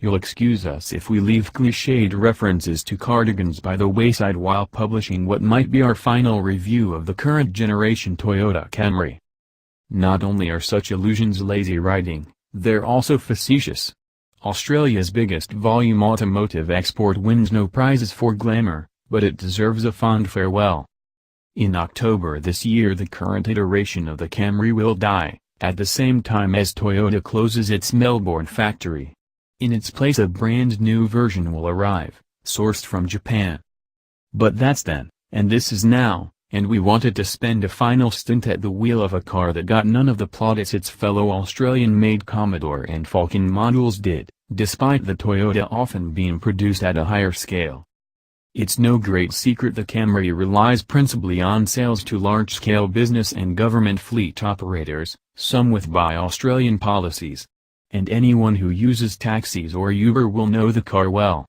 You'll excuse us if we leave cliched references to cardigans by the wayside while publishing what might be our final review of the current generation Toyota Camry. Not only are such allusions lazy writing, they're also facetious. Australia's biggest volume automotive export wins no prizes for glamour, but it deserves a fond farewell. In October this year the current iteration of the Camry will die, at the same time as Toyota closes its Melbourne factory. In its place a brand new version will arrive, sourced from Japan. But that's then, and this is now, and we wanted to spend a final stint at the wheel of a car that got none of the plaudits its fellow Australian-made Commodore and Falcon models did, despite the Toyota often being produced at a higher scale. It's no great secret the Camry relies principally on sales to large-scale business and government fleet operators, some with Buy Australian policies. And anyone who uses taxis or Uber will know the car well.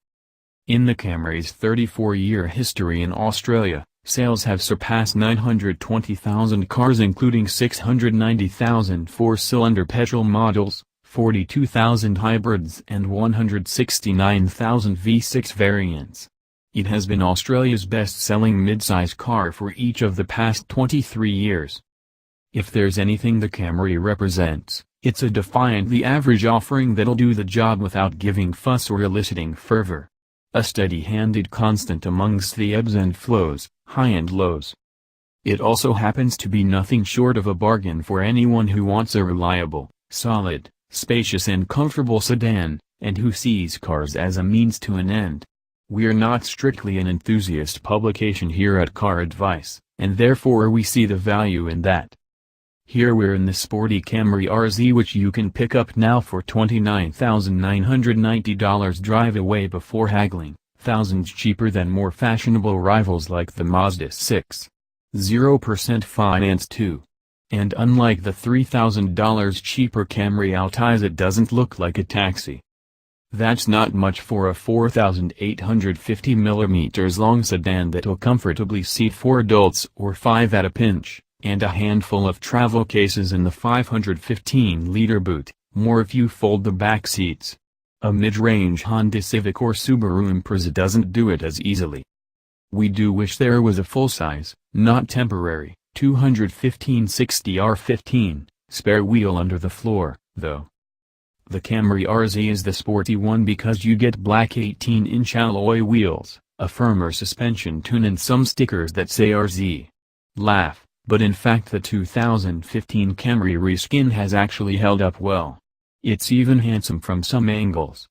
In the Camry's 34-year history in Australia, sales have surpassed 920,000 cars including 690,000 four-cylinder petrol models, 42,000 hybrids and 169,000 V6 variants. It has been Australia's best-selling midsize car for each of the past 23 years. If there's anything the Camry represents, it's a defiantly average offering that'll do the job without giving fuss or eliciting fervor. A steady-handed constant amongst the ebbs and flows, high and lows. It also happens to be nothing short of a bargain for anyone who wants a reliable, solid, spacious and comfortable sedan, and who sees cars as a means to an end. We're not strictly an enthusiast publication here at Car Advice, and therefore we see the value in that. Here we're in the sporty Camry RZ which you can pick up now for $29,990 drive away before haggling, thousands cheaper than more fashionable rivals like the Mazda 6. 0% finance too. And unlike the $3,000 cheaper Camry Altis it doesn't look like a taxi. That's not much for a 4,850mm long sedan that'll comfortably seat 4 adults or 5 at a pinch, and a handful of travel cases in the 515-liter boot, more if you fold the back seats. A mid-range Honda Civic or Subaru Impreza doesn't do it as easily. We do wish there was a full-size, not temporary, 215/60R15, spare wheel under the floor, though. The Camry RZ is the sporty one because you get black 18-inch alloy wheels, a firmer suspension tune and some stickers that say RZ. Laugh. But in fact the 2015 Camry reskin has actually held up well. It's even handsome from some angles.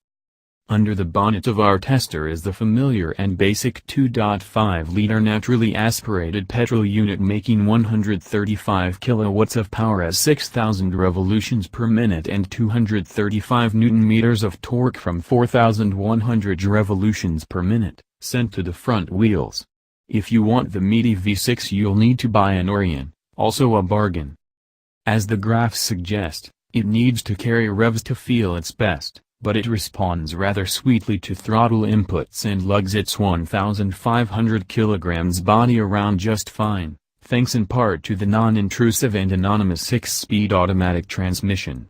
Under the bonnet of our tester is the familiar and basic 2.5-liter naturally aspirated petrol unit making 135 kilowatts of power at 6,000 revolutions per minute and 235 Nm of torque from 4,100 revolutions per minute, sent to the front wheels. If you want the meaty V6 you'll need to buy an Orion, also a bargain. As the graphs suggest, it needs to carry revs to feel its best, but it responds rather sweetly to throttle inputs and lugs its 1,500 kg body around just fine, thanks in part to the non-intrusive and anonymous 6-speed automatic transmission.